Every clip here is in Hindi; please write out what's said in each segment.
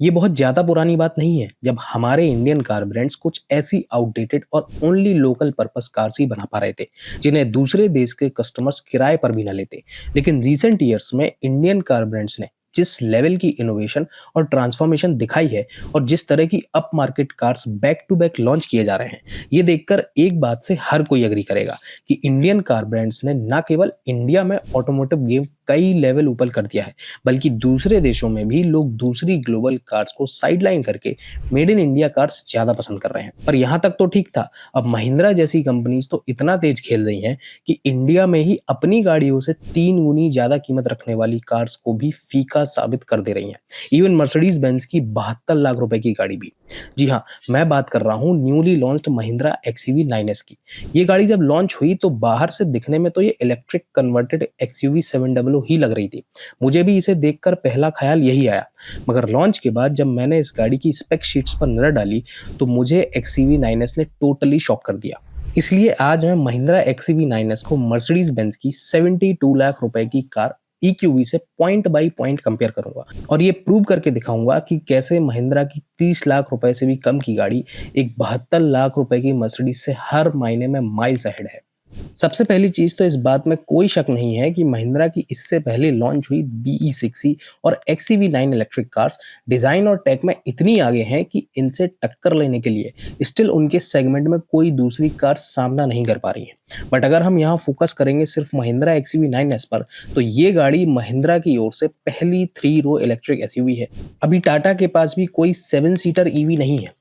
ये बहुत ज़्यादा पुरानी बात नहीं है जब हमारे इंडियन कार ब्रांड्स कुछ ऐसी आउटडेटेड और ओनली लोकल पर्पस कार्स ही बना पा रहे थे जिन्हें दूसरे देश के कस्टमर्स किराए पर भी ना लेते। लेकिन रीसेंट ईयर्स में इंडियन कार ब्रांड्स ने जिस लेवल की इनोवेशन और ट्रांसफॉर्मेशन दिखाई है और जिस तरह की upmarket cars back to back launch किए जा रहे हैं, ये देखकर एक बात से हर कोई एग्री करेगा कि इंडियन कार ब्रांड्स ने न केवल इंडिया में ऑटोमोटिव गेम कई लेवल ऊपर कर दिया है, बल्कि दूसरे देशों में भी लोग दूसरी ग्लोबल कार्स को साइडलाइन करके मेड इन इंडिया कार्स ज्यादा पसंद कर रहे हैं। पर यहाँ तक तो ठीक था, अब महिंद्रा जैसी कंपनीज तो इतना तेज खेल रही हैं कि इंडिया में ही अपनी गाड़ियों से 3 गुनी ज्यादा कीमत रखने वाली कार्स को भी फीका साबित कर दे रही हैं। इवन मर्सिडीज बेंज की 72 लाख रुपए की गाड़ी भी। जी हाँ, मैं बात कर रहा हूँ newly launched Mahindra XUV 9S की। ये गाड़ी जब लॉन्च हुई तो बाहर से दिखने में तो ये इलेक्ट्रिक कन्वर्टेड एक्सयूवी 700 ही लग रही थी। मुझे भी इसे देखकर पहला ख्याल यही आया, मगर लॉन्च के बाद जब मैंने इस गाड़ी की स्पेक शीट्स पर नजर डाली तो मुझे एक्सयूवी 9S ने टोटली शॉक कर दिया। इसलिए आज मैं महिंद्रा एक्सयूवी 9S को मर्सिडीज बेंज की 72 लाख रुपए की कार EQV से पॉइंट बाई पॉइंट कंपेयर करूंगा और ये प्रूव करके दिखाऊंगा कि कैसे महिंद्रा की 30 लाख रुपए से भी कम की गाड़ी एक 72 लाख रुपए की मर्सिडीज से हर महीने में माइल्स अहेड है। सबसे पहली चीज तो इस बात में कोई शक नहीं है कि महिंद्रा की इससे पहले लॉन्च हुई BE6E और XEV9 इलेक्ट्रिक कार्स डिजाइन और टेक में इतनी आगे हैं कि इनसे टक्कर लेने के लिए स्टिल उनके सेगमेंट में कोई दूसरी कार सामना नहीं कर पा रही है। बट अगर हम यहाँ फोकस करेंगे सिर्फ महिंद्रा XEV9S पर, तो ये गाड़ी महिंद्रा की ओर से पहली 3 रो इलेक्ट्रिक SUV है। अभी टाटा के पास भी कोई 7 सीटर EV नहीं है।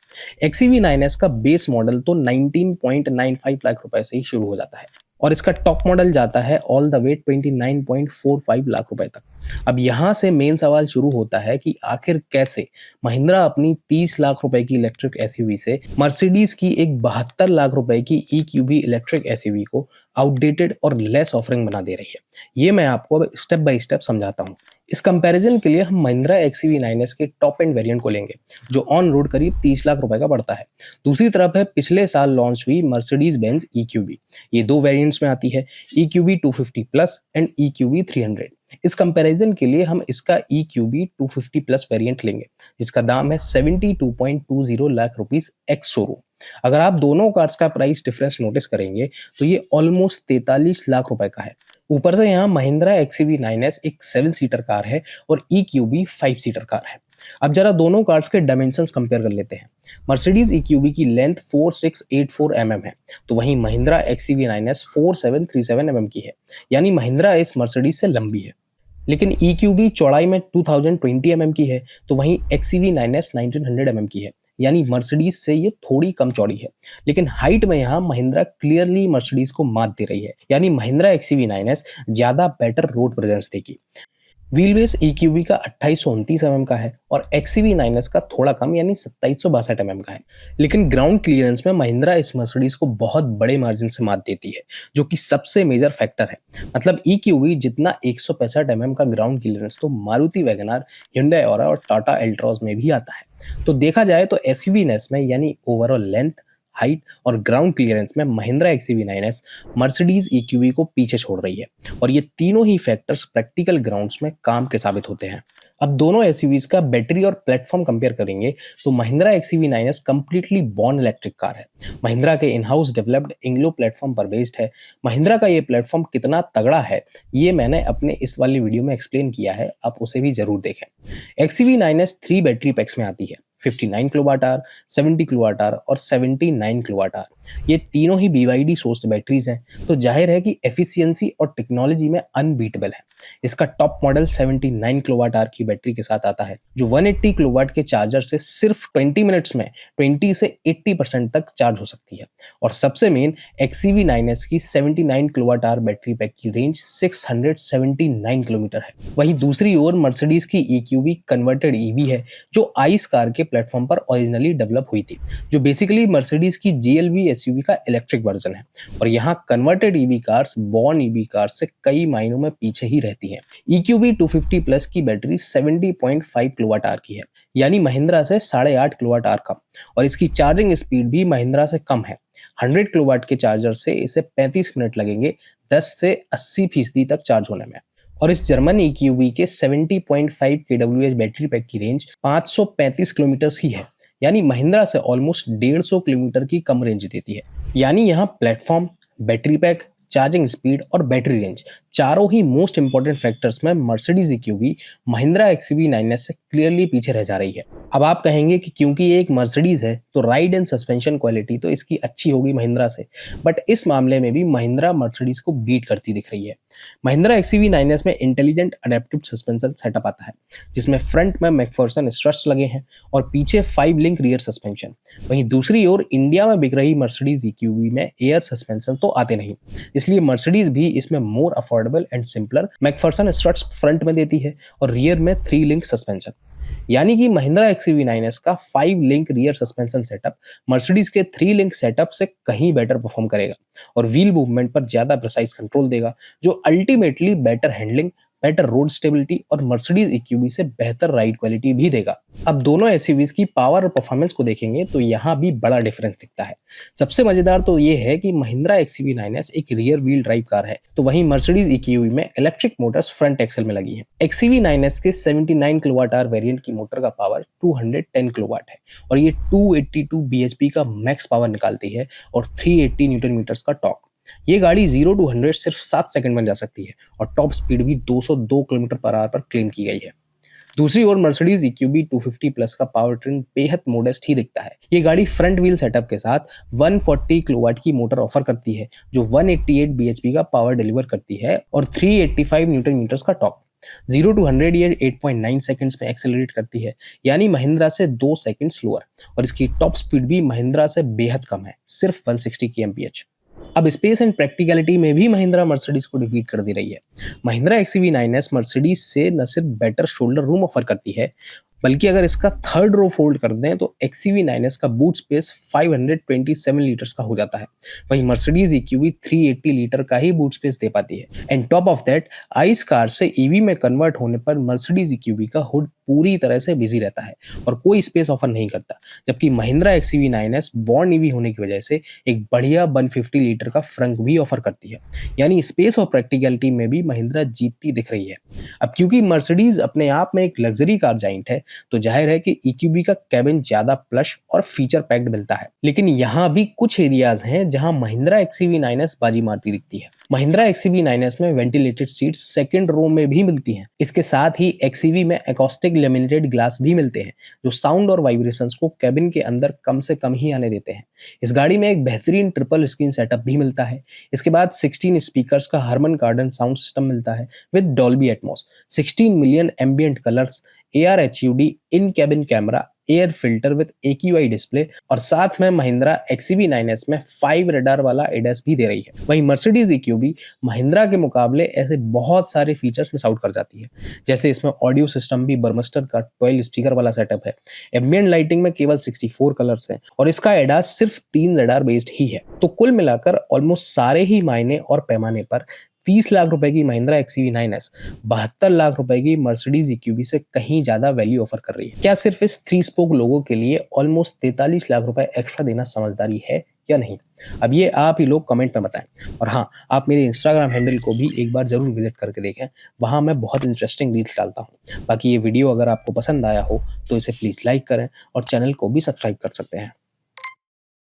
XEV9S का बेस मॉडल तो 19.95 लाख रुपए से ही शुरू हो जाता है और इसका टॉप मॉडल जाता है ऑल द वे 29.45 लाख रुपए तक। अब यहाँ से मेन सवाल शुरू होता है कि आखिर कैसे महिंद्रा अपनी 30 लाख रुपए की इलेक्ट्रिक एसयूवी से मर्सिडीज की एक 72 लाख रुपए की EQV इलेक्ट्रिक एसयूवी को आउटडेटेड और लेस ऑफरिंग बना दे रही है। ये मैं आपको अब स्टेप बाय स्टेप समझाता हूँ। इस कंपैरिजन के लिए हम महिंद्रा XEV9S के टॉप एंड वेरिएंट को लेंगे जो ऑन रोड करीब 30 लाख रुपए का पड़ता है। दूसरी तरफ है पिछले साल लॉन्च हुई मर्सिडीज बेंज EQV। ये दो वेरिएंट्स में आती है, EQV 250 प्लस एंड EQV 300। इस कंपैरिजन के लिए हम इसका EQV 250 प्लस वेरिएंट लेंगे जिसका दाम है 72.20 लाख रुपीस एक्स शोरूम। अगर आप दोनों कार्स का प्राइस डिफरेंस नोटिस करेंगे तो ये ऑलमोस्ट 43 लाख रुपए का है। ऊपर से यहाँ महिंद्रा XEV9S एक 7 सीटर कार है और EQV 5 सीटर कार है। अब जरा दोनों कार्स के डायमेंशंस कंपेयर कर लेते हैं। मर्सिडीज EQV की लेंथ 4684 mm है, तो वहीं महिंद्रा XEV9S 4737 mm की है, यानी महिंद्रा इस मर्सिडीज से लंबी है। लेकिन EQV चौड़ाई में 2020 mm की है, तो वहीं XEV9S 1900 mm की है, यानी मर्सिडीज से ये थोड़ी कम चौड़ी है। लेकिन हाइट में यहाँ महिंद्रा क्लियरली मर्सिडीज को मात दे रही है, यानी महिंद्रा XEV9S ज्यादा बेटर रोड प्रेजेंस देगी। व्हील बेस EQV का 2829 mm का है और XEV9S का थोड़ा कम यानी 2762 mm का है। लेकिन ग्राउंड क्लियरेंस में महिंद्रा इस मर्सिडीज को बहुत बड़े मार्जिन से मात देती है, जो कि सबसे मेजर फैक्टर है। मतलब EQV जितना 165 mm का ग्राउंड क्लियरेंस तो मारुति वैगनआर, Hyundai ऑरा और टाटा एल्ट्रॉज में भी आता है। तो देखा जाए तो SUV-नेस में यानी ओवरऑल लेंथ, हाइट और ग्राउंड क्लियरेंस में महिंद्रा XEV9S मर्सिडीज EQV को पीछे छोड़ रही है और ये तीनों ही फैक्टर्स प्रैक्टिकल ग्राउंड्स में काम के साबित होते हैं। अब दोनों एसयूवीज का बैटरी और प्लेटफॉर्म कंपेयर करेंगे तो Mahindra XEV9S completely born electric car है। महिंद्रा के इन हाउस डेवलप्ड इंग्लो प्लेटफॉर्म पर बेस्ड है। महिंद्रा का ये प्लेटफॉर्म कितना तगड़ा है ये मैंने अपने इस वाली वीडियो में एक्सप्लेन किया है, आप उसे भी जरूर देखें। XEV9S 3 बैटरी पैक्स में आती है, 59 किलोवाट आवर, 70 किलोवाट आवर और 79 किलोवाट आवर। ये तीनों ही BYD सोर्स्ड बैटरीज हैं, तो जाहिर है कि एफिशिएंसी और टेक्नोलॉजी में अनबीटेबल है। इसका टॉप मॉडल 79 किलोवाट आवर की बैटरी के साथ आता है, जो 180 किलोवाट के चार्जर से सिर्फ 20 मिनट्स में 20 से 80% तक चार्ज हो सकती है। और सबसे मेन, XEV9S की 79 किलोवाट आवर बैटरी पैक की रेंज 679 किलोमीटर है। वहीं दूसरी ओर मर्सिडीज की EQV कन्वर्टेड EV है, जो आइस कार के प्लेटफॉर्म पर ओरिजिनली डेवलप हुई थी, जो बेसिकली मर्सिडीज की GLB SUV का इलेक्ट्रिक वर्जन है। और यहाँ converted EV cars born EV cars से कई मायनों में पीछे ही रहती हैं। EQV 250 प्लस की बैटरी 70.5 किलोवाट आवर की है, यानी महिंद्रा से 8.5 किलोवाट आवर कम, और इसकी चार्जिंग स्पीड भी महिंद्रा से कम है। 100 किलोवाट के चार्जर से इसे 35 मिनट लगेंगे 10 से 80% तक चार्ज होने में। और इस जर्मन EQV के 70.5 kWh बैटरी पैक की रेंज 535 किलोमीटर ही है, यानी महिंद्रा से ऑलमोस्ट 150 किलोमीटर की कम रेंज देती है। यानी यहाँ platform, battery pack, charging speed और बैटरी रेंज चारों ही मोस्ट इंपॉर्टेंट फैक्टर्स में Mercedes EQV Mahindra XUV 9S से क्लियरली पीछे रह जा रही है। अब आप कहेंगे कि क्योंकि ये एक मर्सिडीज है तो राइड एंड सस्पेंशन क्वालिटी तो इसकी अच्छी होगी महिंद्रा से, बट इस मामले में भी महिंद्रा मर्सिडीज को बीट करती दिख रही है। महिंद्रा XUV 9S में इंटेलिजेंट अडेप्टिव सस्पेंशन सेटअप आता है, जिसमें फ्रंट में मैकफर्सन स्ट्रट्स लगे हैं और पीछे 5 लिंक रियर सस्पेंशन। वहीं दूसरी ओर इंडिया में बिक रही मर्सिडीज EQV में एयर सस्पेंशन तो आते नहीं, इसलिए मर्सिडीज भी इसमें more affordable and simpler Macpherson struts front में देती है और रियर में 3 लिंक सस्पेंशन। यानी कि महिंद्रा XUV 9S का 5 link rear suspension setup Mercedes के 3 लिंक सेटअप से कहीं बेटर परफॉर्म करेगा और व्हील मूवमेंट पर ज्यादा प्रिसाइज कंट्रोल देगा, जो ultimately better handling, better road stability और मर्सिडीज EQV से बेहतर राइड क्वालिटी भी देगा। अब दोनों SUVs की पावर और परफॉर्मेंस को देखेंगे तो यहाँ भी बड़ा डिफरेंस दिखता है। सबसे मजेदार तो ये है कि महिंद्रा XUV 9S एक रियर व्हील ड्राइव कार है, तो वहीं मर्सिडीज EQV में इलेक्ट्रिक मोटर्स फ्रंट एक्सल में लगी है। XUV 9S के 79 kWh वेरिएंट की मोटर का पावर 210 किलोवाट है और ये 282 bhp का मैक्स पावर निकालती है और 380 न्यूटन मीटर्स का टॉर्क। ये गाड़ी 0 to 100 सिर्फ 7 सेकंड में जा सकती है और टॉप स्पीड भी 202 किलोमीटर पर आवर पर क्लेम की गई है। दूसरी ओर मर्सिडीज EQV 250 प्लस का पावर ट्रेन बेहद मोडेस्ट ही दिखता है। ये गाड़ी फ्रंट व्हील सेटअप के साथ 140 किलोवाट की मोटर ऑफर करती है, जो 188 bhp का पावर डिलीवर करती है और 385 न्यूटन मीटर्स का टॉर्क। 0 to 100 ये 8.9 सेकंड्स में एक्सेलरेट करती है, यानी महिंद्रा से 2 सेकंड स्लोअर, और इसकी टॉप स्पीड भी महिंद्रा से बेहद कम है, सिर्फ 160 kmph। अब स्पेस एंड प्रैक्टिकलिटी में भी महिंद्रा मर्सिडीज को डिफीट कर दे रही है। महिंद्रा XUV 9S मर्सिडीज से न सिर्फ बेटर शोल्डर रूम ऑफर करती है, बल्कि अगर इसका थर्ड रो फोल्ड कर दें तो XUV 9S का बूट स्पेस 527 लीटर्स का हो जाता है। वहीं मर्सिडीज EQV 380 लीटर का ही बूट स्पेस दे पाती है। And top of that, ice car से EV में कन्वर्ट होने पर मर्सिडीज EQV का हुड पूरी तरह से बिजी रहता है और कोई स्पेस ऑफर नहीं करता, जबकि Mahindra XUV 9S born EV होने की वजह से एक बढ़िया 150 लीटर का फ्रंक भी ऑफर करती है। यानी स्पेस और प्रैक्टिकलिटी में भी महिंद्रा जीतती दिख रही है। अब क्योंकि मर्सिडीज अपने आप में एक लग्जरी कार जाइंट है, तो जाहिर है कि EQV का कैबिन ज्यादा प्लश और फीचर पैक्ड मिलता है, लेकिन यहाँ भी कुछ एरियाज हैं जहां महिंद्रा XUV 9S बाजी मारती दिखती है। महिंद्रा XUV 9S में वेंटिलेटेड सीट्स सेकंड रो में भी मिलती हैं। इसके साथ ही XUV में एकॉस्टिक लेमिनेटेड ग्लास भी मिलते हैं, जो साउंड और वाइब्रेशंस को कैबिन के अंदर कम से कम ही आने देते हैं। इस गाड़ी में एक बेहतरीन ट्रिपल स्क्रीन सेटअप भी मिलता है। इसके बाद 16 स्पीकर्स का हरमन कार्डन साउंड सिस्टम मिलता है with Dolby Atmos, 16 million ambient colours, AR HUD in cabin camera, air filter with AQI display, और साथ में महिंद्रा XUV 9S में 5 रडार वाला ADAS भी दे रही है। वहीं मर्सिडीज EQV महिंद्रा के मुकाबले ऐसे बहुत सारे फीचर्स मिस आउट कर जाती है, जैसे इसमें ऑडियो सिस्टम भी बर्मस्टर का 12 स्पीकर वाला सेटअप है, एम्बिएंट लाइटिंग में केवल 64 कलर्स हैं और इसका ADAS सिर्फ 3 रडार बेस्ड ही है। तो कुल मिलाकर ऑलमोस्ट सारे ही मायने और पैमाने पर 30 लाख रुपए की महिंद्रा XUV 9S 72 लाख रुपए की मर्सिडीज EQV से कहीं ज्यादा वैल्यू ऑफर कर रही है। क्या सिर्फ इस 3 स्पोक लोगों के लिए ऑलमोस्ट 43 लाख रुपए एक्स्ट्रा देना समझदारी है या नहीं? अब ये आप ही लोग कमेंट में बताएं। और हाँ, आप मेरे इंस्टाग्राम हैंडल को भी एक बार जरूर विजिट करके देखें, वहाँ मैं बहुत इंटरेस्टिंग रील्स डालता हूँ। बाकी ये वीडियो अगर आपको पसंद आया हो तो इसे प्लीज़ लाइक करें और चैनल को भी सब्सक्राइब कर सकते हैं।